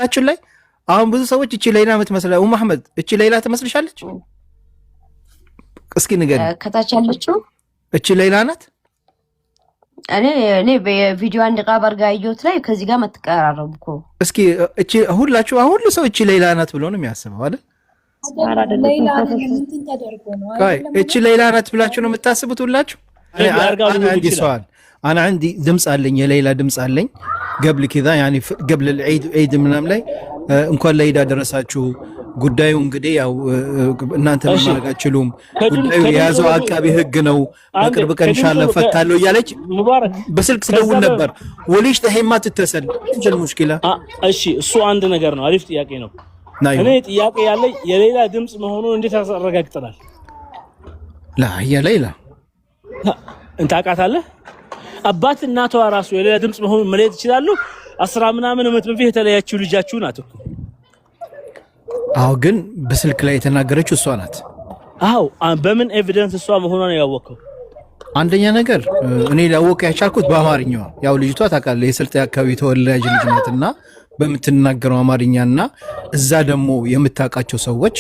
በነገራችን ላይ አሁን ብዙ ሰዎች እቺ ሌላ የምትመስለው ኡም አህመድ እቺ ሌላ ትመስልሻለች? እስኪ ንገሪ። ከታች ያለችው እቺ ሌላ ናት? እኔ በቪዲዮ አንድ ቃ በርጋ ያየሁት ላይ ከዚህ ጋር መተቀራረቡ እኮ። እስኪ እቺ ሁላችሁ ሁሉ ሰው እቺ ሌላ ናት ብሎ ነው የሚያስበው አይደል? እቺ ሌላ ናት ብላችሁ ነው የምታስቡት ሁላችሁ? أنا عندي دمس علي يا ليلى دمس علي قبل كذا يعني قبل العيد من ላይ እንኳን ለይዳ ደረሳችሁ ጉዳዩን እንግዲህ ያው እናንተ ማድረግ አትችሉም ጉዳዩ የያዘው አቃቢ ህግ ነው በቅርብ ቀን ኢንሻአላህ ፈታለው እያለች በስልክ ስደውል ነበር ወሊሽ ተሄማ ትተሰል እንጂ ሙሽኪላ እሺ እሱ አንድ ነገር ነው አሪፍ ጥያቄ ነው እኔ ጥያቄ ያለኝ የሌላ ድምጽ መሆኑን እንዴት አረጋግጠናል ላ ያ ሌላ እንት አቃታለህ አባት እናቷ ራሱ የሌላ ድምጽ መሆኑን መለየት ይችላሉ 10 ምናምን ዓመት በፊት የተለያችሁ ልጃችሁ ናት እኮ አው ግን በስልክ ላይ የተናገረችው እሷ ናት አው በምን ኤቪደንስ እሷ መሆኗን ያወቀው አንደኛ ነገር እኔ ላወቀ ያቻልኩት በአማርኛው ያው ልጅቷ ታውቃለህ የስልጤ አካባቢ ተወላጅ ልጅ ናትና በመትናገረው አማርኛና እዛ ደግሞ የምታውቃቸው ሰዎች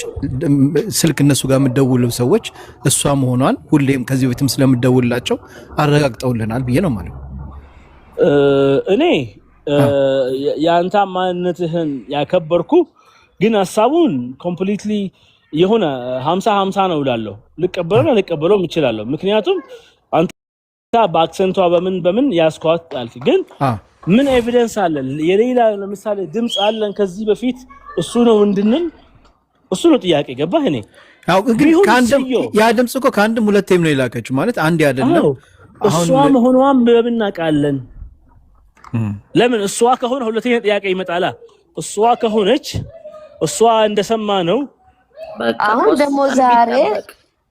ስልክ እነሱ ጋር የምደውለው ሰዎች እሷ መሆኗን ሁሌም ከዚህ በፊትም ስለምደውልላቸው አረጋግጠውልናል ብዬ ነው ማለት እኔ ያንተ ማንነትህን ያከበርኩ ግን ሐሳቡን ኮምፕሊትሊ የሆነ 50-50 ነው እላለሁ ልቀበለው እችላለሁ ምክንያቱም አንተ በአክሰንቷ በምን ያስኳት አልክ ግን ምን ኤቪደንስ አለ የሌላ ለምሳሌ ድምጽ አለን ከዚህ በፊት እሱ ነው እንድንል እሱ ነው ጥያቄ ገባህ እኔ ያው ግን ካንድም ያ ድምጽ እኮ ካንድም ሁለቴም ነው የላከችው ማለት አንድ አይደለም እሷ መሆኗን በብናቃለን ለምን እሷ ከሆነ ሁለተኛ ጥያቄ ይመጣላ እሷ ከሆነች እሷ እንደሰማ ነው አሁን ደግሞ ዛሬ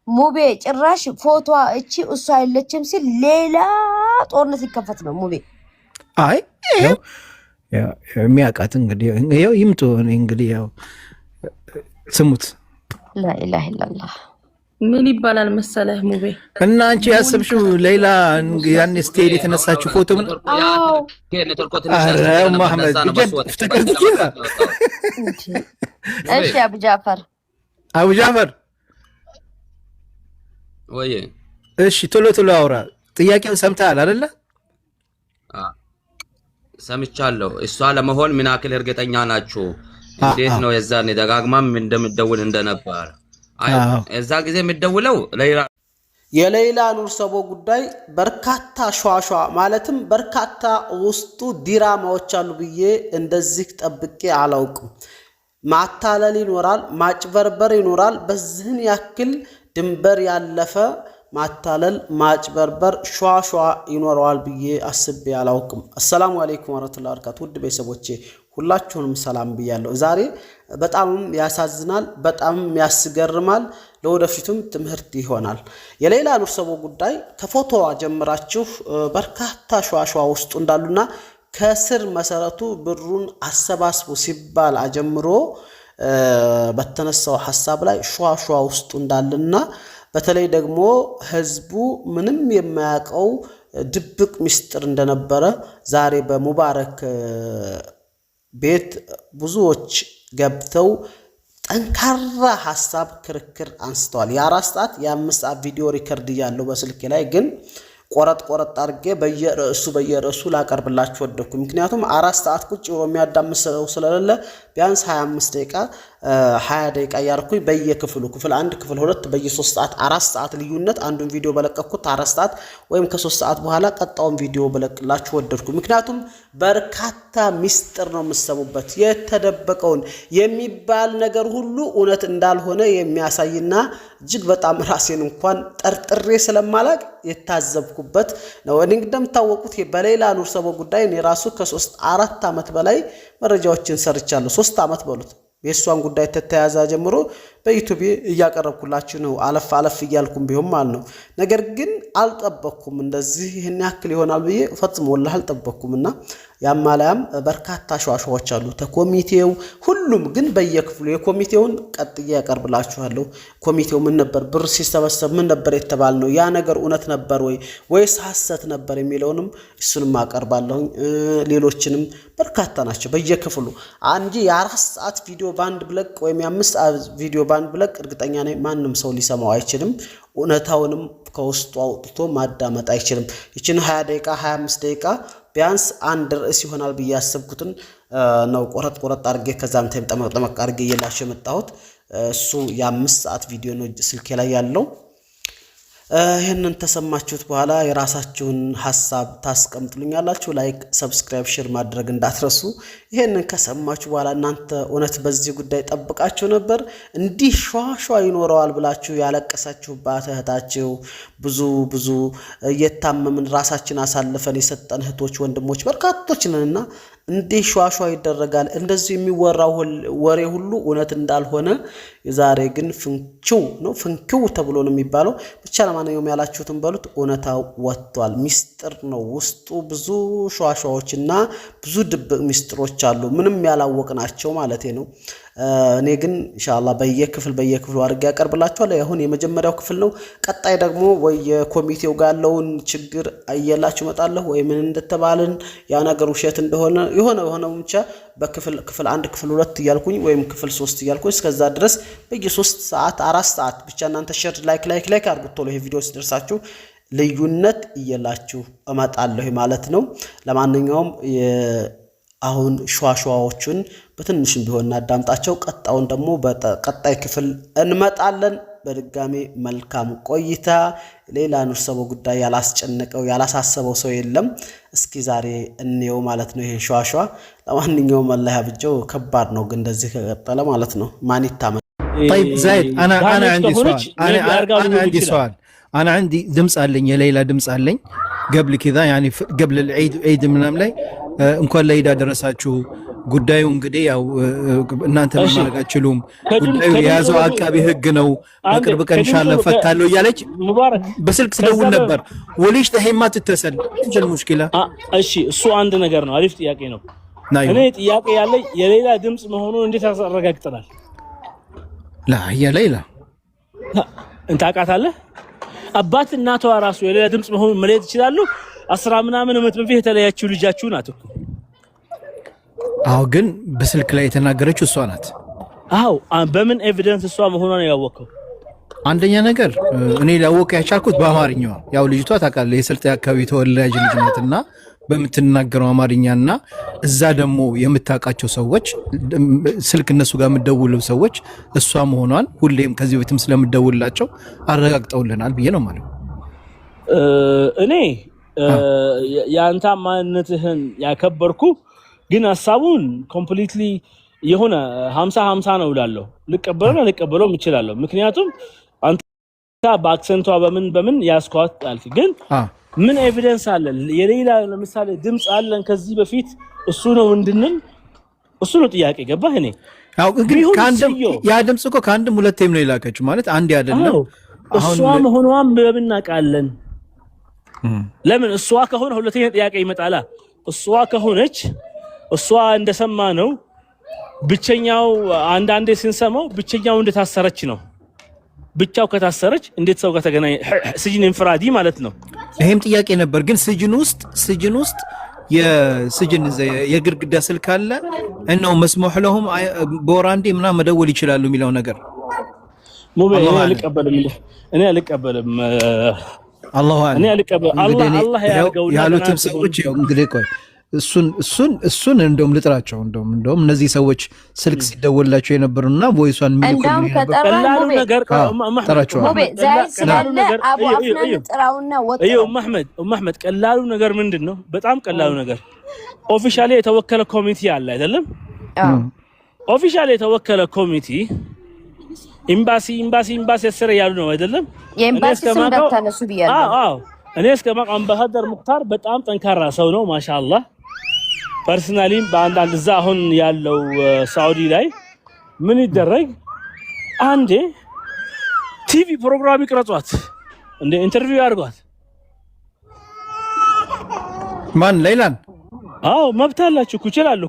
ሙቤ ጭራሽ ፎቶ እቺ እሷ አይለችም ሲል ሌላ ጦርነት ይከፈት ነው ሙቤ አይ ያው የሚያቃት እንግዲህ ያው ይምጡ እንግዲህ ያው ስሙት لا اله الا الله ምን ይባላል መሰለህ ሙቤ እና አንቺ ያሰብሽው ሌላ ያን ስቴል የተነሳችው ፎቶ ምን አዎ አረ መሐመድ እفتكرت كده እሺ አቡ ጃፈር ወይ እሺ ቶሎ አውራ ጥያቄው ሰምተሃል አይደለ ሰምቻለሁ እሷ ለመሆን ምን አክል እርግጠኛ ናችሁ እንዴት ነው የዛኔ ደጋግማም እንደምደውል እንደነበር እዛ ጊዜ የምደውለው የሌላ ኑር ሰቦ ጉዳይ በርካታ ሿሿ ማለትም በርካታ ውስጡ ዲራማዎች አሉ ብዬ እንደዚህ ጠብቄ አላውቅም ማታለል ይኖራል ማጭበርበር ይኖራል በዚህን ያክል ድንበር ያለፈ ማታለል ማጭበርበር ሿሿ ይኖራል ብዬ አስቤ አላውቅም አሰላሙ አለይኩም ወራህመቱላሂ ወበረካቱ ውድ ቤተሰቦቼ ሁላችሁንም ሰላም ብያለሁ ዛሬ በጣም ያሳዝናል በጣም ያስገርማል ለወደፊቱም ትምህርት ይሆናል የሌላ ኑር ሰቦ ጉዳይ ከፎቶዋ ጀምራችሁ በርካታ ሿሿ ውስጥ እንዳሉና ከስር መሰረቱ ብሩን አሰባስቡ ሲባል አጀምሮ በተነሳው ሐሳብ ላይ ሿሿ ውስጥ እንዳለና በተለይ ደግሞ ህዝቡ ምንም የማያውቀው ድብቅ ሚስጥር እንደነበረ ዛሬ በሙባረክ ቤት ብዙዎች ገብተው ጠንካራ ሐሳብ ክርክር አንስተዋል የ4 ሰዓት የ5 ሰዓት ቪዲዮ ሪከርድ ያለው በስልክ ላይ ግን ቆረጥ አርጌ በየርዕሱ ላቀርብላችሁ ወደኩ ምክንያቱም 4 ሰዓት ቁጭ ብሎ የሚያዳምሰው ስለሌለ ቢያንስ 25 ደቂቃ 20 ደቂቃ ያርኩኝ በየክፍሉ ክፍል 1 ክፍል 2 በየ3 ሰዓት 4 ሰዓት ልዩነት አንዱን ቪዲዮ በለቀኩት 4 ሰዓት ወይም ከ3 ሰዓት በኋላ ቀጣውን ቪዲዮ በለቅላችሁ ወደድኩ ምክንያቱም በርካታ ሚስጥር ነው የምሰሙበት የተደበቀውን የሚባል ነገር ሁሉ እውነት እንዳልሆነ የሚያሳይና እጅግ በጣም ራሴን እንኳን ጠርጥሬ ስለማላቅ የታዘብኩበት ነው እኔ እንደምታወቁት በሌላ ኑር ሰቦ ጉዳይ እኔ ራሱ ከ3-4 አመት በላይ መረጃዎችን ሰርቻለሁ 3 አመት በሉት የሷን ጉዳይ ተተያዛ ጀምሮ በዩቲዩብ እያቀረብኩላችሁ ነው አለፍ አለፍ እያልኩም ቢሆን ማለት ነው ነገር ግን አልጠበቅኩም እንደዚህ ይሄን ያክል ይሆናል ብዬ ፈጽሞ ወላሂ አልጠበቅኩምና ያማላም በርካታ ሸዋሸዎች አሉ ተኮሚቴው ሁሉም ግን በየክፍሉ የኮሚቴውን ቀጥዬ ያቀርብላችኋለሁ ኮሚቴው ምን ነበር ብር ሲሰበሰብ ምን ነበር የተባለ ነው ያ ነገር እውነት ነበር ወይስ ሐሰት ነበር የሚለውንም እሱንም አቀርባለሁ ሌሎችንም በርካታ ናቸው በየክፍሉ አንጂ የ4 ሰዓት ቪዲዮ ባንድ ብለቅ ወይም የ5 ሰዓት ቪዲዮ ባንድ ብለቅ እርግጠኛ ነኝ ማንንም ሰው ሊሰማው አይችልም እውነታውንም ከውስጡ አውጥቶ ማዳመጥ አይችልም እቺን 20 ደቂቃ 25 ደቂቃ ቢያንስ አንድ ርዕስ ይሆናል በያሰብኩትን ነው ቆረጥ አርጌ ከዛም ጠመቅ አርጌ ይላሽ መጣሁት እሱ የ5 ሰዓት ቪዲዮ ነው ስልኬ ላይ ያለው ይሄንን ተሰማችሁት በኋላ የራሳችሁን ሐሳብ ታስቀምጡልኛላችሁ ላይክ ሰብስክራይብ ሼር ማድረግ እንዳትረሱ ይሄንን ከሰማችሁ በኋላ እናንተ እውነት በዚህ ጉዳይ ጠብቃችሁ ነበር እንዲህ ሸዋሸዋ ይኖረዋል ብላችሁ ያለቀሳችሁባት እህታችሁ ብዙ እየታመምን ራሳችን አሳልፈን የሰጠን እህቶች ወንድሞች በርካቶች ነንና እንዲህ ሸዋሸዋ ይደረጋል እንደዚህ የሚወራው ወሬ ሁሉ እውነት እንዳልሆነ ዛሬ ግን ፍንክው ተብሎ ነው የሚባለው ብቻ ለማንኛውም ያላችሁትን በሉት እውነታው ወጥቷል ሚስጥር ነው ውስጡ ብዙ ሸዋሸዋዎችና ብዙ ድብቅ ሚስጥሮች አሉ ምንም ያላወቅናቸው ማለት ነው እኔ ግን ኢንሻአላህ በየክፍሉ አድርጌ ያቀርብላችኋለሁ አሁን የመጀመሪያው ክፍል ነው ቀጣይ ደግሞ ወይ የኮሚቴው ጋር ያለውን ችግር አየላችሁ መጣለሁ ወይ ምን እንደተባልን ያ ነገር ውሸት እንደሆነ የሆነ ብቻ በክፍል 1 ክፍል 2 ይያልኩኝ ወይም ክፍል 3 ይያልኩኝ እስከዛ ድረስ በየ3 ሰዓት 4 ሰዓት ብቻ እናንተ ሼር ላይክ አድርጉት ቶሎ ይሄ ቪዲዮ ሲደርሳችሁ ልዩነት እየላችሁ እመጣለሁ ማለት ነው ለማንኛውም አሁን ሸዋሸዋዎቹን በትንሽም ቢሆን እናዳምጣቸው ቀጣውን ደግሞ በቀጣይ ክፍል እንመጣለን በድጋሚ መልካም ቆይታ ሌላ ንርሰበው ጉዳይ ያላስጨነቀው ያላሳሰበው ሰው የለም እስኪ ዛሬ እንየው ማለት ነው ይሄን ሸዋሸዋ ለማንኛውም አላህ ያብጀው ከባድ ነው ግን እንደዚህ ከቀጠለ ማለት ነው ማን ይታመን طيب زايد انا عندي سؤال انا عندي دمص አለኝ የሌላ ድምጽ አለኝ قبل كذا يعني قبل العيد ምናምን ላይ እንኳን ለኢድ አደረሳችሁ ጉዳዩ እንግዲህ ያው እናንተ ማድረግ አትችሉም ጉዳዩ የያዘው አቃቢ ህግ ነው በቅርብ ቀን ኢንሻአላህ ፈታለው እያለች በስልክ ትደውል ነበር ወሊሽ ተሄማ ትተሰል እንጂ ሙሽኪላ እሺ እሱ አንድ ነገር ነው አሪፍ ጥያቄ ነው እኔ ጥያቄ ያለኝ የሌላ ድምጽ መሆኑን እንዴት አረጋግጠናል ላ ያ ሌላ እንት አቃታለህ አባት እናቷ ራሱ የሌላ ድምጽ መሆኑን መለየት ይችላሉ 10 ምናምን ዓመት በፊት የተለያችሁ ልጃችሁ ናት እኮ አው ግን በስልክ ላይ የተናገረችው እሷ ናት አው በምን ኤቪደንስ እሷ መሆኗን ያወቀው አንደኛ ነገር እኔ ላወቀ ያቻልኩት በአማርኛው ያው ልጅቷ ታውቃለህ የስልጤ አካባቢ ተወላጅ ልጅ ናትና በመትናገረው አማርኛና እዛ ደግሞ የምታውቃቸው ሰዎች ስልክ እነሱ ጋር የምደውሉ ሰዎች እሷ መሆኗን ሁሌም ከዚህ በፊትም ስለምደውልላቸው አረጋግጠውልናል ብዬ ነው ማለት እኔ ያንተ ማንነትህን ያከበርኩ ግን ሐሳቡን ኮምፕሊትሊ የሆነ 50-50 ነው እላለሁ ልቀበለው እችላለሁ ምክንያቱም አንተ በአክሰንቷ በምን ያስኳት አልክ ግን ምን ኤቪደንስ አለ የሌላ ለምሳሌ ድምጽ አለን ከዚህ በፊት እሱ ነው እንድንል እሱ ነው ጥያቄ ገባህ እኔ ያው ግን ካንደም ያ ድምጽ እኮ ካንደም ሁለቴም ነው የላከችው ማለት አንድ አይደለም እሷ መሆኗን በምናቃለን ለምን እሷ ከሆነ ሁለተኛ ጥያቄ ይመጣላ እሷ ከሆነች እሷ እንደሰማ ነው ብቸኛው አንዳንዴ ስንሰማው ብቸኛው እንደታሰረች ነው ብቻው ከታሰረች እንዴት ሰው ጋር ተገናኘ ስጅን እንፍራዲ ማለት ነው ይሄም ጥያቄ ነበር ግን ስጅን ውስጥ የስጅን የግርግዳ ስልክ አለ እናው መስሙህ ለهم ቦራንዲ ምና መደወል ይችላሉ የሚለው ነገር ሙቤ እኔ አልቀበልም አላህ አላህ ያርገው ያሉትም ሰዎች ያው እንግዲህ ቆይ እሱን እንደውም ልጥራቸው እንደውም እነዚህ ሰዎች ስልክ ሲደወላቸው የነበሩና ቮይሷን እንደውም ከጠራው ነገር ተራቸው መሐመድ ቀላሉ ነገር ምንድነው በጣም ቀላሉ ነገር ኦፊሻሊ የተወከለ ኮሚቴ አለ አይደለም ኦፊሻሊ የተወከለ ኮሚቴ ኤምባሲ ያሰረ ያሉ ነው አይደለም የኤምባሲ ስም እንዳታነሱ ብያለሁ እኔ እስከማቅ አምባሳደር ሙክታር በጣም ጠንካራ ሰው ነው ማሻአላህ ፐርሰናሊ በአንዳንድ እዛ አሁን ያለው ሳውዲ ላይ ምን ይደረግ አንዴ ቲቪ ፕሮግራም ይቅረጿት እንደ ኢንተርቪው ያርጓት ማን ሌላን አዎ መብት አላችሁ እኮ ይችላሉ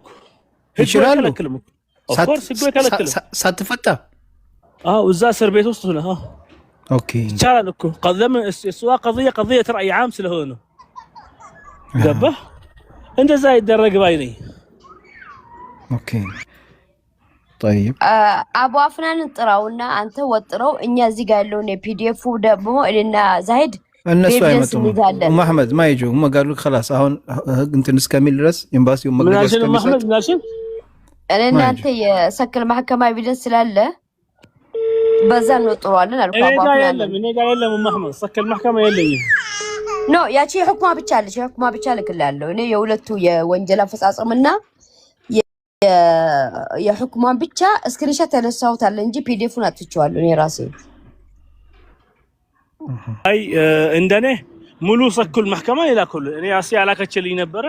ይችላሉ ኦፍኮርስ ህግ ይከለክላል ሳትፈታ አዎ እዛ እስር ቤት ውስጥ ነው ኦኬ ይቻላል እኮ قدم السوا قضيه راي عام ስለሆነ ገባህ እንደዛ ይደረግ ባይ ነኝ ኦኬ طيب አቡ አፍናን ጥራውና አንተ ወጥረው እኛ እዚህ ጋር ያለውን የፒዲኤፍ ደግሞ እልና ዛይድ እነሱ አይመጡም መሐመድ ማይጆ መጋሉ خلاص አሁን እንትን እስከሚል ድረስ ኤምባሲው መግለጫ እስከሚሰጥ መሐመድ ናሽን እኔና አንተ የሰከል ማህከማ ኤቪደንስ ስላለ በዛ ነው ጥሯለን አልኩ አቡ አፍናን እኔ ጋር የለም መሐመድ ሰከል ማህከማ የለኝም ኖ ያቺ ህክማ ብቻ አለች ህክማ ብቻ ልክላለሁ እኔ የሁለቱ የወንጀል አፈጻጸምና የህክማን ብቻ ስክሪንሾት ተነሳውታል እንጂ ፒዲኤፉን አጥቼዋለሁ እኔ ራሴ አይ እንደኔ ሙሉ ሰኩል ማህከማ ይላኩል እኔ አሲ ያላከችልኝ ነበር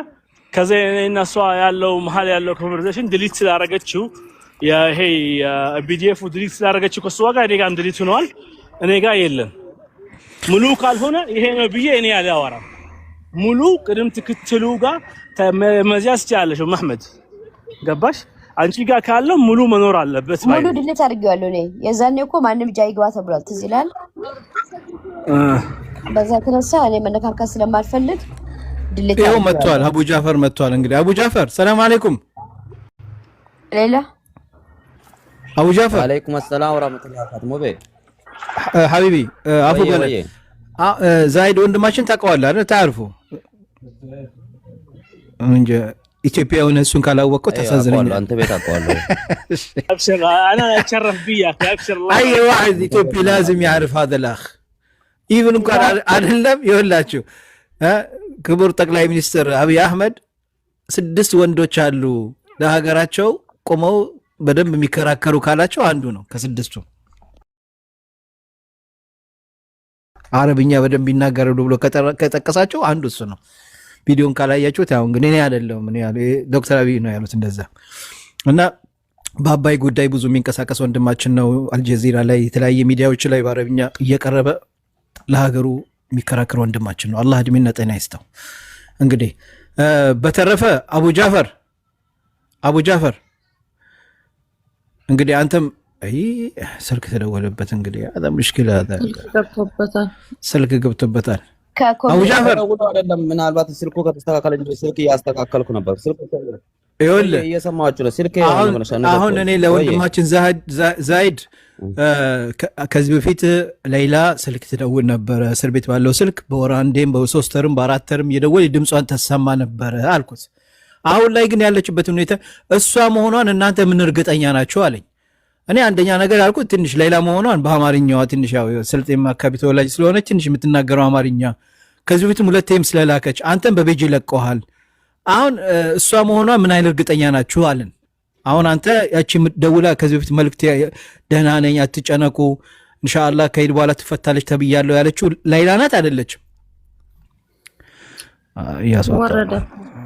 ከዛ እኔና እሷ ያለው መሃል ያለው ኮንቨርሴሽን ዲሊት ስላደረገችው ይሄ ፒዲኤፉ ዲሊት ስላደረገችው ከሷ ጋር እኔ ጋር ዲሊት ሆኗል እኔ ጋር የለም ሙሉ ካልሆነ ይሄ ነው ብዬ እኔ ያላወራም ሙሉ ቅድም ትክክሉ ጋር መዚያስ ያለሽው መሐመድ ገባሽ አንቺ ጋር ካለው ሙሉ መኖር አለበት ሙሉ ዲሊት አድርጌዋለሁ እኔ የዛኔ እኮ ማንም ጃይ ግባ ተብሏል ትዝ ይላል በዛ ተነሳ እኔ መነካከስ ስለማልፈልግ ዲሊት ይሄው መጥቷል አቡ ጃፈር መጥቷል እንግዲህ አቡ ጃፈር ሰላም አለይኩም ሌላ አቡ ጃፈር አለይኩም ሰላም ወራህመቱላሂ ወበረካቱ ሞቤ ሐቢቢ አፉ በለ ዛይድ ወንድማችን ታውቀዋለህ አይደል ታርፉ እንጂ ኢትዮጵያውን እሱን ካላወቀው ተሳዝነኛል አንተ ቤት አውቀዋለሁ ابشر انا اتشرف بيك ابشر اي واحد ኢትዮጵያ لازم يعرف هذا الاخ ኢቭን እንኳን አይደለም ይኸውላችሁ ክቡር ጠቅላይ ሚኒስትር አብይ አህመድ 6 ወንዶች አሉ ለሀገራቸው ቆመው በደንብ የሚከራከሩ ካላቸው አንዱ ነው ከስድስቱ አረብኛ በደንብ ይናገራሉ ብሎ ከጠቀሳቸው አንዱ እሱ ነው ቪዲዮን ካላያችሁት ያው እንግዲህ እኔ አይደለም ምን ያለው ዶክተር አብይ ነው ያሉት እንደዛ እና በአባይ ጉዳይ ብዙ የሚንቀሳቀስ ወንድማችን ነው አልጀዚራ ላይ የተለያየ ሚዲያዎች ላይ በአረብኛ እየቀረበ ለሀገሩ የሚከራከር ወንድማችን ነው አላህ እድሜና ጤና ይስጠው እንግዲህ በተረፈ አቡ ጃፈር እንግዲህ አንተም አይ ስልክ ተደወለበት እንግዲህ አዳ ሙሽኪላ ስልክ ገብቶበታል አቡ ጃፈር አይደለም ምናልባት ስልኩ ከተስተካከለ እንጂ ስልክ ያስተካከልኩ ነበር ስልኩ ይኸውልህ እየሰማችሁ ነው ስልክ አሁን እኔ ለወንድማችን ዛይድ ከዚህ በፊት ሌላ ስልክ ትደውል ነበር እስር ቤት ባለው ስልክ በወር አንዴም በሶስት ተርም በአራት ተርም እየደወለ ድምጿን ተሰማ ነበር አልኩት አሁን ላይ ግን ያለችበት ሁኔታ እሷ መሆኗን እናንተ ምን እርግጠኛ ናችሁ አለኝ እኔ አንደኛ ነገር አልኩት ትንሽ ሌላ መሆኗን በአማርኛዋ ትንሽ ያው ስልጤም አካባቢ ተወላጅ ስለሆነች ትንሽ የምትናገረው አማርኛ ከዚህ በፊትም ሁለቴም ስለላከች አንተም በቤጅ ለቀዋል አሁን እሷ መሆኗ ምን አይል እርግጠኛ ናችሁ አለን አሁን አንተ ያቺ ደውላ ከዚህ በፊት መልእክት ደህና ነኝ አትጨነቁ ኢንሻአላህ ከሄድ በኋላ ትፈታለች ተብያለሁ ያለችው ሌላ ናት አይደለችም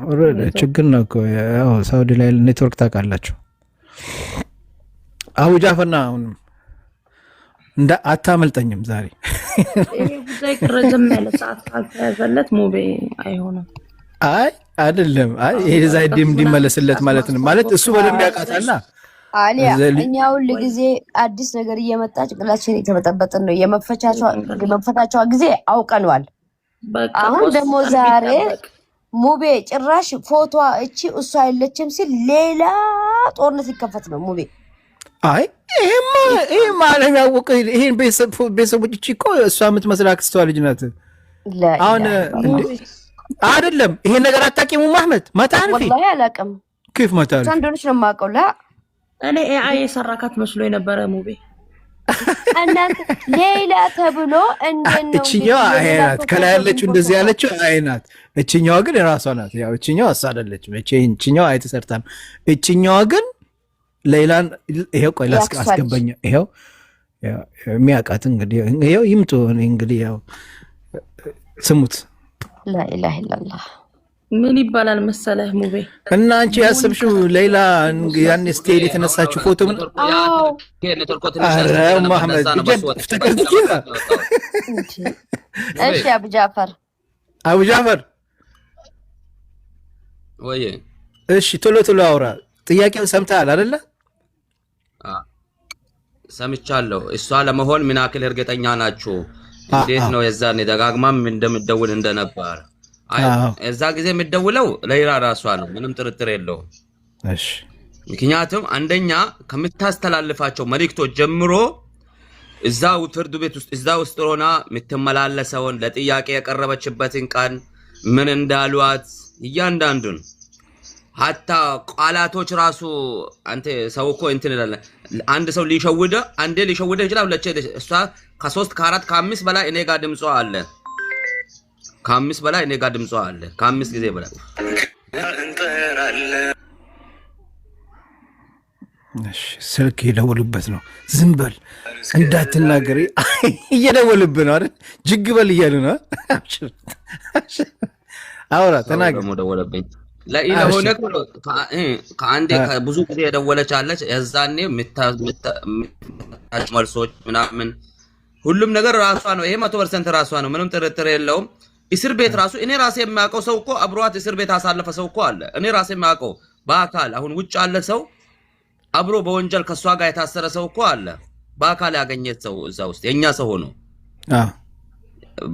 ወረደ ችግር ነው እኮ ያው ሳውዲ ላይ ኔትወርክ ታውቃላችሁ አቡ ጃፈርና አሁን እንደ አታመልጠኝም ዛሬ ይሄ ጉዳይ ረዘም ያለ ሰዓት ካልተያዘለት ሙቤ አይሆንም አይ አይደለም አይ ይሄ ዛይድ እንዲመለስለት ማለት ነው ማለት እሱ በደንብ ያውቃታልና አሊያ እኛው ለጊዜ አዲስ ነገር እየመጣች ግላችን የተበጠበጠን ነው የመፈታቻው ጊዜ አውቀናል አሁን ደግሞ ዛሬ ሙቤ ጭራሽ ፎቶ እቺ እሷ አይለችም ሲል ሌላ ጦርነት ይከፈት ነው ሙቤ አይ ይሄ ማለት ያወቀ ይሄን ቤተሰቦች እቺ እኮ እሷ የምትመስል አክስቷ ልጅ ናት አሁን አይደለም ይሄ ነገር አታቂሙ መሐመድ ማታርፊ ወላሂ አላቅም كيف ما تعرف ሳንዶች ነው ማቀው ላ እኔ ኤአይ ሰራካት መስሎ የነበረ ሙቤ እናንተ ሌላ ተብሎ እንደነው እቺኛው አይናት ከላይ ያለችው እንደዚህ ያለችው አይናት እቺኛው ግን የራሷ ናት ያው እቺኛው አሳደለች እቺኛው አይተሰርታም እቺኛው ግን ሌላን ይሄው ቆይ አስገባኝ ይሄው የሚያቃት እንግዲህ ይሄው ይምጡ እንግዲህ ያው ስሙት لا اله الا الله ምን ይባላል መሰለህ ሙቤ እና አንቺ ያሰብሽው ሌላ ያን ስቴድ የተነሳችው ፎቶ ምን አዎ አረ መሐመድ ጀድ እفتكرت كده እሺ አቡ ጃፈር ወይ እሺ ቶሎ ቶሎ አውራ ጥያቄውን ሰምተሃል አይደለ ሰምቻለሁ እሷ ለመሆን ምን ያክል እርግጠኛ ናችሁ እንዴት ነው የዛኔ ደጋግማም እንደምትደውል እንደነበር እዛ ጊዜ የምትደውለው ለይራ ራሷ ነው ምንም ጥርጥር የለውም እሺ ምክንያቱም አንደኛ ከምታስተላልፋቸው መልእክቶች ጀምሮ እዛው ፍርድ ቤት ውስጥ እዛው ውስጥ ሆና የምትመላለሰውን ለጥያቄ ያቀረበችበትን ቀን ምን እንዳሏት እያንዳንዱን ሀታ ቃላቶች ራሱ አንተ ሰው እኮ እንትን ይላል አንድ ሰው ሊሸውደ አንዴ ሊሸውደ ይችላል ለቼ እሷ ከ3 ከ4 ከ5 በላይ እኔ ጋር ድምጿ አለ ከ5 በላይ እኔ ጋር ድምጿ አለ ከ5 ጊዜ በላይ እሺ ስልክ ይደውልበት ነው ዝም በል እንዳትናገሪ እየደወልብህ ነው አይደል ጅግ በል እያሉ ነው አውራ ተናገር ደግሞ ደወለብኝ ለኢላ ሆነ ከአንዴ ብዙ ጊዜ የደወለች አለች የዛኔ መልሶች ምናምን ሁሉም ነገር ራሷ ነው ይሄ 100% ራሷ ነው ምንም ጥርጥር የለውም እስር ቤት ራሱ እኔ ራሴ የማያውቀው ሰው እኮ አብሯት እስር ቤት አሳለፈ ሰው እኮ አለ እኔ ራሴ የማያውቀው በአካል አሁን ውጭ አለ ሰው አብሮ በወንጀል ከሷ ጋር የታሰረ ሰው እኮ አለ በአካል ያገኘት ሰው እዛ ውስጥ የኛ ሰው ሆኖ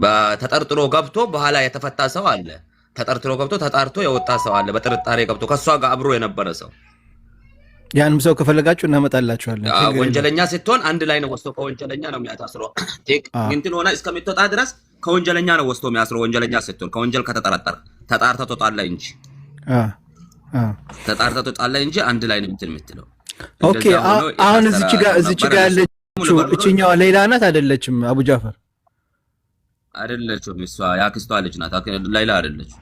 በተጠርጥሮ ገብቶ በኋላ የተፈታ ሰው አለ ተጠርጥሮ ገብቶ ተጣርቶ የወጣ ሰው አለ በጥርጣሬ ገብቶ ከሷ ጋር አብሮ የነበረ ሰው ያንም ሰው ከፈለጋችሁ እናመጣላችኋለን ወንጀለኛ ስትሆን አንድ ላይ ነው ወስቶ ከወንጀለኛ ነው የሚያታስረው እንትን ሆነ እስከምትወጣ ድረስ ከወንጀለኛ ነው ወስቶ የሚያስረው ወንጀለኛ ስትሆን ከወንጀል ከተጠረጠረ ተጣርተ ተጣላ እንጂ ተጣርተ ተጣላ እንጂ አንድ ላይ ነው እንትን የምትለው ኦኬ አሁን እዚች ጋር ያለችው እቺኛዋ ሌላ ናት አይደለችም አቡ ጃፈር አይደለችም እሷ ያክስቷ ልጅ ናት ሌላ አይደለችም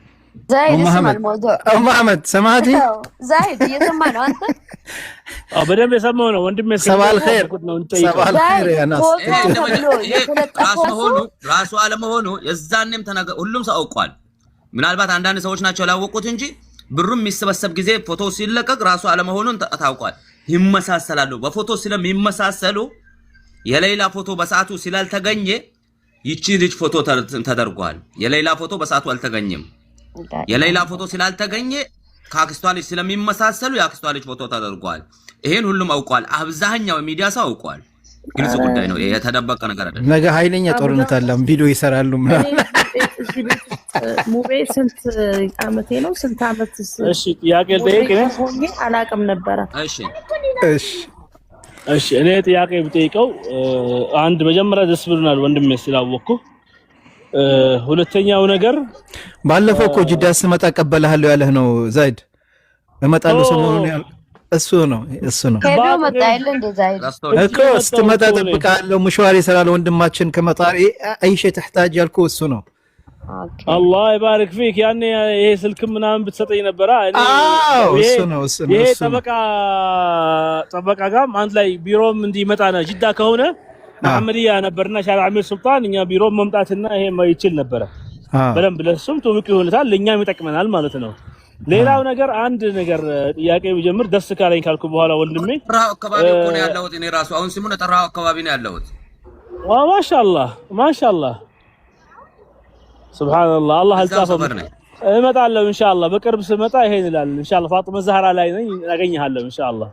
زايد اسمع الموضوع محمد سمعتي زايد يسمع له انت بدل يسمعونه وندم صباح الخير صباح الخير يا ناس ራሱ አለመሆኑ የዛኔም ተናገ ሁሉም ሰው አውቋል ምናልባት አንዳንድ ሰዎች ናቸው ያላወቁት እንጂ ብሩም የሚሰበሰብ ጊዜ ፎቶ ሲለቀቅ ራሱ አለመሆኑን ታውቋል ይመሳሰላሉ በፎቶ ስለሚመሳሰሉ የሌላ ፎቶ በሰዓቱ ስላልተገኘ ይቺ ልጅ ፎቶ ተደርጓል የሌላ ፎቶ በሰዓቱ አልተገኘም የሌላ ፎቶ ስላልተገኘ ካክስቷ ልጅ ስለሚመሳሰሉ ያክስቷ ልጅ ፎቶ ተደርጓል ይሄን ሁሉም አውቋል አብዛኛው ሚዲያ ሰው አውቋል ግልጽ ጉዳይ ነው የተደበቀ ነገር አይደለም ነገ ኃይለኛ ጦርነት አለ ቪዲዮ ይሰራሉ ሙቤ ስንት አመቴ ነው ስንት አመት እሺ ጥያቄ ጠይቅ ሆኜ አላቅም ነበር እሺ እኔ ጥያቄ ብጠይቀው አንድ መጀመሪያ ደስ ብሎናል ወንድሜ ስላወቅኩ ሁለተኛው ነገር ባለፈው እኮ ጅዳ ስመጣ ቀበልሃለሁ ያለህ ነው ዛይድ እመጣለሁ ሰሞኑን እሱ ነው ሄዶ መጣ አይደል እንደ ዛይድ እኮ ስትመጣ ጠብቃለሁ ሙሽዋሪ ይሰራል ወንድማችን ከመጣሪ አይሽ ተحتاج ያልኩ እሱ ነው الله يبارك فيك ያኔ ይሄ ስልክ ምናምን ብትሰጠኝ ነበር እሱ ነው ይሄ ጠበቃ ጋር አንድ ላይ ቢሮም እንዲመጣ ነው ጅዳ ከሆነ ማህመድያ ነበርና ሻራ አሚር ሱልጣን እኛ ቢሮ መምጣትና ይሄ ማይችል ነበር በደንብ ለሱም ተውቅ ይሆናል ለኛም ይጠቅመናል ማለት ነው ሌላው ነገር አንድ ነገር ጥያቄ ቢጀምር ደስ ካለኝ ካልኩ በኋላ ወንድሜ ጠራው አካባቢ እኮ ነው ያለሁት እኔ ራሱ አሁን ሲሙን ጠራው አካባቢ ነው ያለሁት ማሻአላህ ሱብሃንአላህ አላህ አልጻፈም እመጣለሁ ኢንሻአላህ በቅርብ ስመጣ ይሄን ይላል ኢንሻአላህ ፋጡማ ዛህራ ላይ ነኝ አገኘሃለሁ ኢንሻአላህ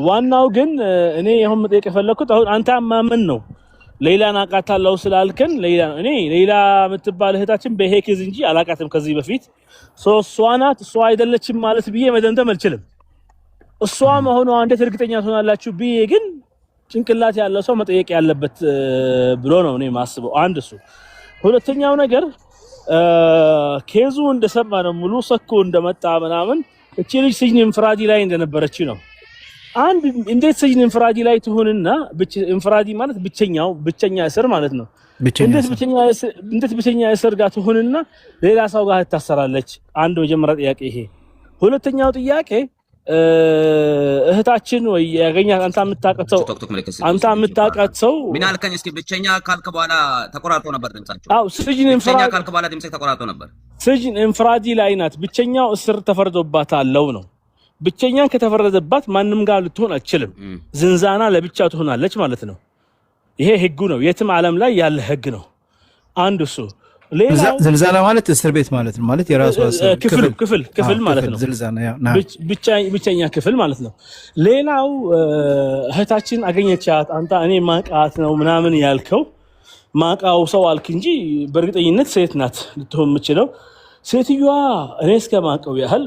ዋናው ግን እኔ ይሁን መጠየቅ የፈለኩት አሁን አንተ ማመን ነው ሌላን አቃታለሁ ስላልከን ሌላ የምትባል እህታችን በሄክዝ እንጂ አላቃተም ከዚህ በፊት ሷናት ሷ አይደለችም ማለት ብዬ መደምደም አልችልም እሷ መሆኗ እንዴት እርግጠኛ ትሆናላችሁ ብዬ ግን ጭንቅላት ያለው ሰው መጠየቅ ያለበት ብሎ ነው እኔ ማስበው አንድ እሱ ሁለተኛው ነገር ኬዙ እንደሰማ ነው ሙሉ ሰኮ እንደመጣ ምናምን እቺ ልጅ ስጅን እንፍራዲ ላይ እንደነበረች ነው አንድ እንዴት ስጅን እንፍራዲ ላይ ትሆንና እንፍራዲ ማለት ብቸኛ እስር ማለት ነው እንዴት ብቸኛ እስር ጋር ትሆንና ሌላ ሰው ጋር ታሰራለች አንድ መጀመሪያ ጥያቄ ይሄ ሁለተኛው ጥያቄ እህታችን ወይ ያገኛት አንተ የምታውቃት ሰው ምን አልከኝ? እስኪ ብቸኛ ካልክ በኋላ ተቆራርጦ ነበር ድምጻቸው። አው ስጅን ብቸኛ ካልክ በኋላ ድምጽ ተቆራርጦ ነበር። ስጅን እንፍራዲ ላይ ናት። ብቸኛው እስር ተፈርዶባታል ነው። ብቸኛን ከተፈረደባት ማንም ጋር ልትሆን አትችልም። ዝንዛና ለብቻ ትሆናለች ማለት ነው። ይሄ ህጉ ነው። የትም ዓለም ላይ ያለ ህግ ነው። አንዱ እሱ ዝልዛላ ማለት እስር ቤት ማለት ነው። ማለት የራሱ ክፍል ማለት ነው። ብቸኛ ክፍል ማለት ነው። ሌላው እህታችን አገኘቻት አንተ እኔ ማቃት ነው ምናምን ያልከው ማቃው ሰው አልክ እንጂ በእርግጠኝነት ሴት ናት ልትሆን የምችለው። ሴትዮዋ እኔ እስከማቀው ያህል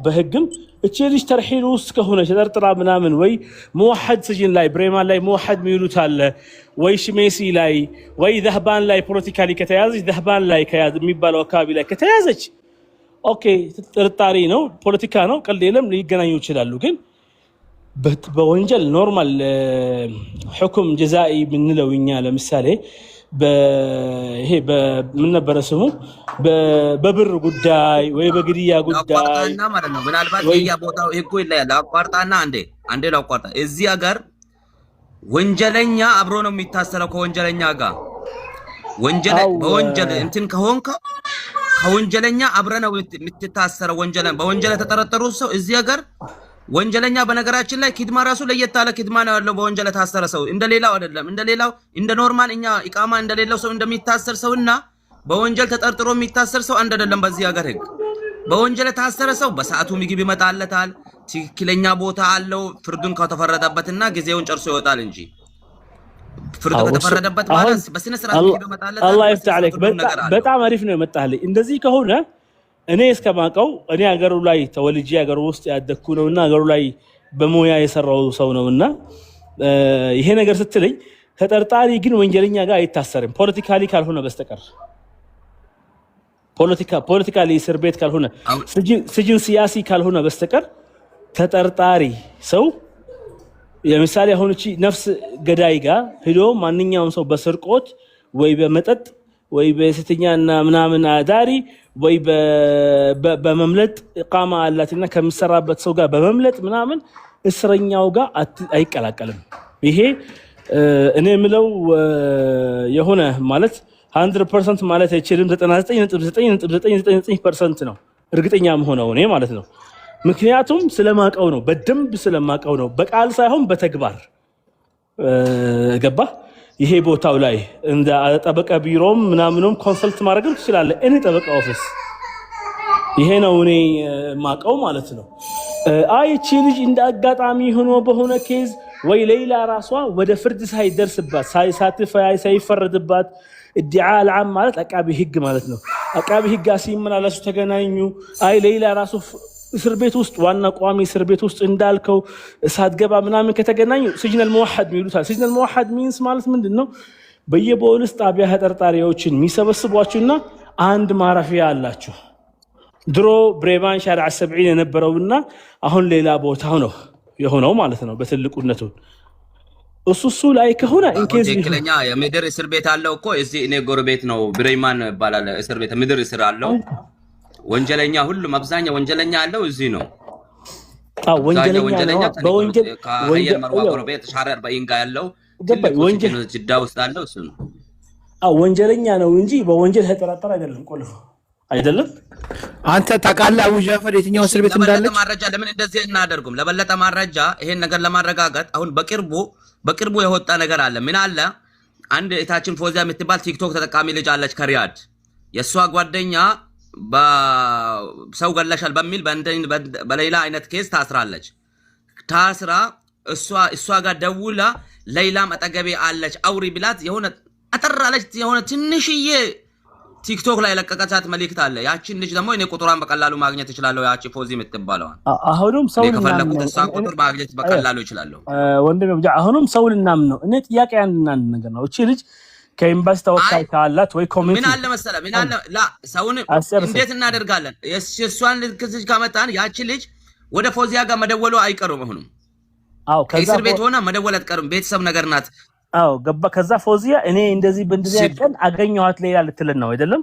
በህግም እቺ ልጅ ተርሂል ውስጥ ከሆነ ተጠርጥራ ምናምን ወይ ሙዋሐድ ስጅን ላይ ብሬማን ላይ ሙዋሐድ ሚሉት አለ ወይ ሽሜሲ ላይ ወይ ዘህባን ላይ ፖለቲካሊ ከተያዘች ዘህባን ላይ ከያዝ የሚባለው አካባቢ ላይ ከተያዘች ኦኬ ጥርጣሪ ነው፣ ፖለቲካ ነው፣ ቀልድ የለም ሊገናኙ ይችላሉ። ግን በወንጀል ኖርማል ሁክም ጀዛኢ ምንለው እኛ ለምሳሌ ይሄ ምን ነበር ስሙ በብር ጉዳይ ወይ በግድያ ጉዳይ ማለት ነው። ምናልባት የቦታው ህጉ ይለያል። አቋርጣና አንዴ ላቋርጣ። እዚህ ሀገር ወንጀለኛ አብሮ ነው የሚታሰረው ከወንጀለኛ ጋር። በወንጀል እንትን ከወንጀለኛ አብረ ነው የምትታሰረው። በወንጀል የተጠረጠሩ ሰው እዚህ ሀገር ወንጀለኛ በነገራችን ላይ ኪድማ ራሱ ለየት ያለ ኪድማ ነው ያለው። በወንጀል የታሰረ ሰው እንደሌላው አይደለም። እንደሌላው እንደ ኖርማል እኛ ኢቃማ እንደሌላው ሰው እንደሚታሰር ሰውና በወንጀል ተጠርጥሮ የሚታሰር ሰው አንድ አይደለም። በዚህ ሀገር ህግ በወንጀል የታሰረ ሰው በሰዓቱ ምግብ ይመጣለታል፣ ትክክለኛ ቦታ አለው። ፍርዱን ከተፈረደበትና ጊዜውን ጨርሶ ይወጣል እንጂ ፍርዱ ከተፈረደበት ማለት በስነ ስርዓት ምግብ ይመጣለታል። አላህ ይፍታ አለክ። በጣም አሪፍ ነው የመጣልኝ። እንደዚህ ከሆነ እኔ እስከማቀው እኔ ሀገሩ ላይ ተወልጄ ሀገሩ ውስጥ ያደኩ ነውና ሀገሩ ላይ በሙያ የሰራው ሰው ነውና ይሄ ነገር ስትለኝ ተጠርጣሪ ግን ወንጀለኛ ጋር አይታሰርም ፖለቲካሊ ካልሆነ በስተቀር ፖለቲካሊ እስር ቤት ካልሆነ ስጅን ሲያሲ ካልሆነ በስተቀር ተጠርጣሪ ሰው ለምሳሌ አሁን እቺ ነፍስ ገዳይ ጋር ሄዶ ማንኛውም ሰው በስርቆት ወይ በመጠጥ ወይ በሴተኛና ምናምን አዳሪ ወይ በመምለጥ ኢቃማ አላትና ከምሰራበት ሰው ጋር በመምለጥ ምናምን እስረኛው ጋር አይቀላቀልም። ይሄ እኔ ምለው የሆነ ማለት 100% ማለት አይችልም 99.999% ነው እርግጠኛ መሆነው እኔ ማለት ነው። ምክንያቱም ስለማቀው ነው፣ በደንብ ስለማቀው ነው። በቃል ሳይሆን በተግባር ገባ። ይሄ ቦታው ላይ እንደ ጠበቃ ቢሮም ምናምንም ኮንሰልት ማድረግም ትችላለህ። እኔ ጠበቃ ኦፊስ ይሄ ነው እኔ ማቀው ማለት ነው። እቺ ልጅ እንደ አጋጣሚ ሆኖ በሆነ ኬዝ ወይ ሌላ ራሷ ወደ ፍርድ ሳይደርስባት ሳይፈረድባት ادعاء العام ማለት አቃቢ ህግ ማለት ነው። አቃቢ ህግ ሲመላለሱ ተገናኙ። ሌላ ራሱ እስር ቤት ውስጥ ዋና ቋሚ እስር ቤት ውስጥ እንዳልከው ሳትገባ ምናምን ከተገናኙ ስጅነል ሙዋሐድ ሚሉታል። ስጅነል ሙዋሐድ ሚንስ ማለት ምንድነው? በየፖሊስ ጣቢያ ተጠርጣሪዎችን የሚሰበስቧቸውና አንድ ማረፊያ አላቸው። ድሮ ብሬማን ሻርዕ 70 የነበረውና አሁን ሌላ ቦታው ነው የሆነው ማለት ነው በትልቁነቱ። እሱ ላይ ከሆነ ኢንኬዝ ትክክለኛ የምድር እስር ቤት አለው እኮ እዚህ እኔ ጎረቤት ነው ብሬማን ይባላል። እስር ቤት ምድር እስር አለው። ወንጀለኛ ሁሉም አብዛኛው ወንጀለኛ አለው እዚህ ነው። ወንጀለኛ በወንጀል ጎረቤት ሻርዕ 40 ጋር ያለው ወንጀል ጅዳ ውስጥ አለው እሱ ነው። ወንጀለኛ ነው እንጂ በወንጀል ተጠራጠረ አይደለም። ቆልፍ አይደለም። አንተ ታውቃለህ አቡ ጃፈር የትኛው እስር ቤት እንዳለ? ለበለጠ ማረጃ ለምን እንደዚህ እናደርጉም? ለበለጠ ማረጃ ይሄን ነገር ለማረጋጋት አሁን በቅርቡ የወጣ ነገር አለ። ምን አለ? አንድ እታችን ፎዚያ የምትባል ቲክቶክ ተጠቃሚ ልጅ አለች ከሪያድ። የሷ ጓደኛ በሰው ገለሻል በሚል በሌላ አይነት ኬዝ ታስራለች። ታስራ እሷ ጋር ደውላ ሌላም አጠገቤ አለች አውሪ ብላት የሆነ አጠራለች የሆነ ትንሽዬ ቲክቶክ ላይ ለቀቀቻት መልእክት አለ። ያቺን ልጅ ደግሞ እኔ ቁጥሯን በቀላሉ ማግኘት እችላለሁ። ያቺ ፎዚ የምትባለው አሁንም ሰው ከፈለኩት እሷን ቁጥር ማግኘት በቀላሉ እችላለሁ። ወንድሜ አሁንም ሰው ልናምን ነው። እኔ ጥያቄ አንድ ነገር ነው። እቺ ልጅ ከኤምባሲ ተወካይ ካላት ወይ ኮሚቴ ምን አለ መሰለ ምን አለ ሰውን እንዴት እናደርጋለን? የእሷን ልጅ ካመጣን ያቺ ልጅ ወደ ፎዚያ ጋር መደወሉ አይቀርም። አሁንም ከእስር ቤት ሆና መደወል አትቀርም። ቤተሰብ ነገር ናት። ገባ። ከዛ ፎዚያ እኔ እንደዚህ በእንደዚህ ቀን አገኘኋት ሌላ ልትልን ነው አይደለም?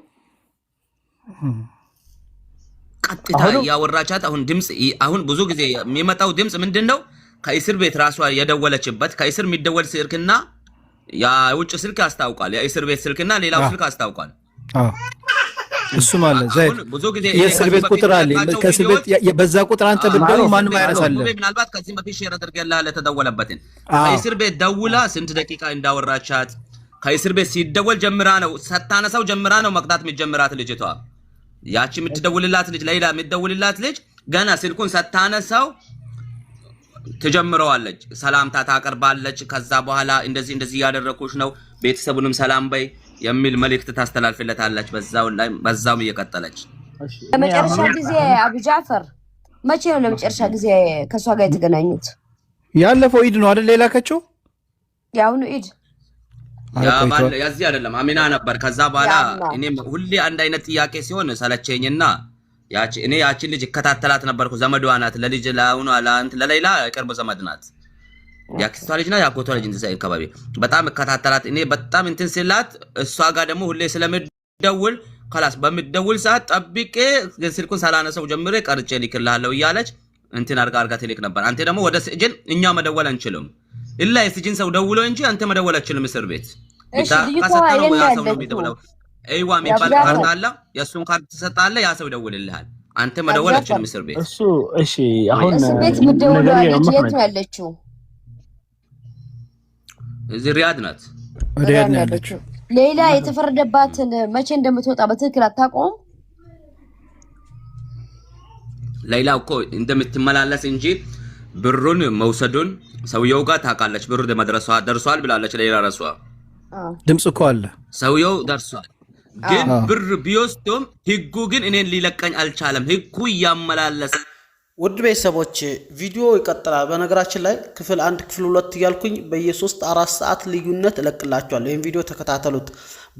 ቀጥታ ያወራቻት አሁን ድምጽ አሁን ብዙ ጊዜ የሚመጣው ድምጽ ምንድነው ከእስር ቤት ራሷ የደወለችበት ከእስር የሚደወል ስልክና የውጭ ስልክ ያስታውቃል የእስር ቤት ስልክና ሌላው ስልክ ያስታውቃል እሱ ማለት ዘይት ብዙ ጊዜ የእስር ቤት ቁጥር አለ ከእስር ቤት በዛ ቁጥር አንተ ብትደውል ማንም አይረሳልህ ምናልባት ከዚህ በፊት ሼር አድርገላለ ተደወለበትን ከእስር ቤት ደውላ ስንት ደቂቃ እንዳወራቻት ከእስር ቤት ሲደወል ጀምራ ነው ሳታነሳው ጀምራ ነው መቅጣት የሚጀምራት ልጅቷ ያቺ የምትደውልላት ልጅ ሌላ የምትደውልላት ልጅ ገና ስልኩን ሳታነሳው ተጀምረዋለች ሰላምታ ታቀርባለች ከዛ በኋላ እንደዚህ ያደረኩሽ ነው ቤተሰቡንም ሰላም በይ የሚል መልእክት ታስተላልፍለታለች በዛውም እየቀጠለች ለመጨረሻ ጊዜ አቡ ጃፈር መቼ ነው ለመጨረሻ ጊዜ ከሷ ጋር የተገናኙት ያለፈው ኢድ ነው አይደል ሌላከቸው ያውኑ ኢድ ያዚህ አይደለም አሚና ነበር ከዛ በኋላ እኔም ሁሌ አንድ አይነት ጥያቄ ሲሆን ሰለቸኝና ያቺ ልጅ እከታተላት ነበርኩ ዘመዷ ናት ለልጅ ላውኑ አላንት ለሌላ ቅርብ ዘመድ ናት ያክስቷ ልጅና ያጎቷ ልጅ እንደዛ ይከባቢ በጣም እከታተላት እኔ በጣም እንትን ሲላት እሷ ጋር ደግሞ ሁሌ ስለምደውል خلاص በምደውል ሰዓት ጠብቄ ስልኩን ሳላነሳው ጀምሬ ቀርጬ ልክልሃለሁ እያለች እንትን አርጋ ትልክ ነበር አንተ ደግሞ ወደ ስጅን እኛ መደወል አንችልም ኢላ የስጅን ሰው ደውሎ እንጂ አንተ መደወል አትችልም እስር ቤት እሺ ልጅቷ ነው አይዋ የሚባል ካርድ አለ የሱን ካርድ ተሰጣለ ያ ሰው ይደውልልሃል አንተ መደወል አትችልም እስር ቤት እሱ እሺ አሁን እስር ቤት ምደውለው ልጅ የት ነው ያለችው እዚህ ሪያድ ናት ያለችው ሌላ የተፈረደባትን መቼ እንደምትወጣ በትክክል አታውቀውም ሌላ እኮ እንደምትመላለስ እንጂ ብሩን መውሰዱን ሰውየው ጋር ታውቃለች ብሩ ደርሷል ብላለች ሌላ ራሷ ድምጽ እኮ አለ ሰውየው ደርሷል ግን ብር ቢወስዶም ህጉ ግን እኔን ሊለቀኝ አልቻለም ህጉ ያመላለሰ ውድ ቤተሰቦች ቪዲዮ ይቀጥላል በነገራችን ላይ ክፍል 1 ክፍል 2 እያልኩኝ በየ3-4 ሰዓት ልዩነት እለቅላችኋለሁ ይሄን ቪዲዮ ተከታተሉት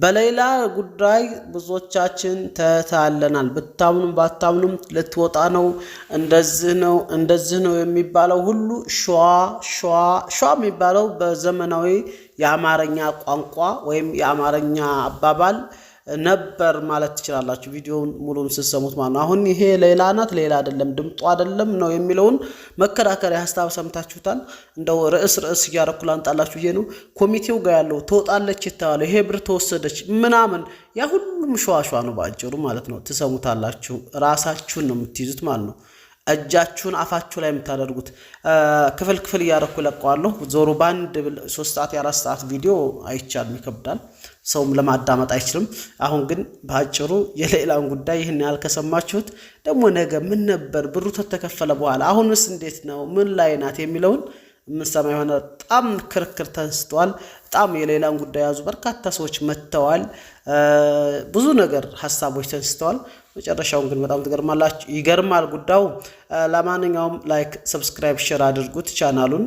በሌላ ጉዳይ ብዙዎቻችን ተታለናል በታምኑም ባታምኑም ልትወጣ ነው እንደዚህ ነው የሚባለው ሁሉ ሸዋ የሚባለው በዘመናዊ የአማርኛ ቋንቋ ወይም የአማርኛ አባባል ነበር ማለት ትችላላችሁ ቪዲዮውን ሙሉን ሲሰሙት ማለት ነው አሁን ይሄ ሌላ ናት ሌላ አይደለም ድምጡ አይደለም ነው የሚለውን መከራከሪያ ሐሳብ ሰምታችሁታል እንደው ርዕስ ያረኩል አንጣላችሁ ይሄ ነው ኮሚቴው ጋር ያለው ተወጣለች ይታለ ይሄ ብር ተወሰደች ምናምን ያ ሁሉም ሸዋሸዋ ነው ባጭሩ ማለት ነው ትሰሙታላችሁ ራሳችሁን ነው የምትይዙት ማለት ነው እጃችሁን አፋችሁ ላይ የምታደርጉት ክፍል ያረኩ ለቀዋለሁ ዞሮ ባንድ 3 ሰዓት 4 ሰዓት ቪዲዮ አይቻልም ይከብዳል ሰውም ለማዳመጥ አይችልም አሁን ግን ባጭሩ የሌላውን ጉዳይ ይሄን ያህል ከሰማችሁት ደግሞ ነገ ምን ነበር ብሩ ተተከፈለ በኋላ አሁንስ እንዴት ነው ምን ላይ ናት የሚለውን ምን ሰማይ ሆነ በጣም ክርክር ተንስተዋል በጣም የሌላውን ጉዳይ ያዙ በርካታ ሰዎች መተዋል ብዙ ነገር ሐሳቦች ተንስተዋል መጨረሻውን ግን በጣም ትገርማላችሁ ይገርማል ጉዳዩ ለማንኛውም ላይክ ሰብስክራይብ ሼር አድርጉት ቻናሉን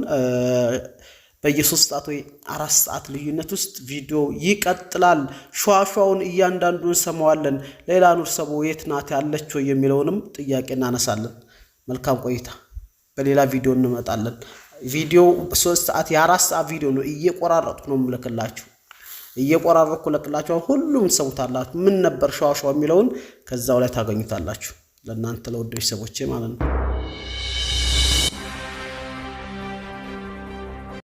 በየ3 ሰዓት ወይ 4 ሰዓት ልዩነት ውስጥ ቪዲዮ ይቀጥላል ሸዋሸዋውን እያንዳንዱን ሰማዋለን ሌላ ኑር ሰቦ የት ናት ያለችው የሚለውንም ጥያቄ እናነሳለን መልካም ቆይታ በሌላ ቪዲዮ እንመጣለን ቪዲዮ 3 ሰዓት የ4 ሰዓት ቪዲዮ ነው እየቆራረጥኩ ነው ምልክላችሁ እየቆራረጥኩ ለክላችሁ ሁሉም ሰውታላችሁ ምን ነበር ሸዋሸዋ የሚለውን ከዛው ላይ ታገኙታላችሁ ለእናንተ ለወደሽ ሰቦቼ ማለት ነው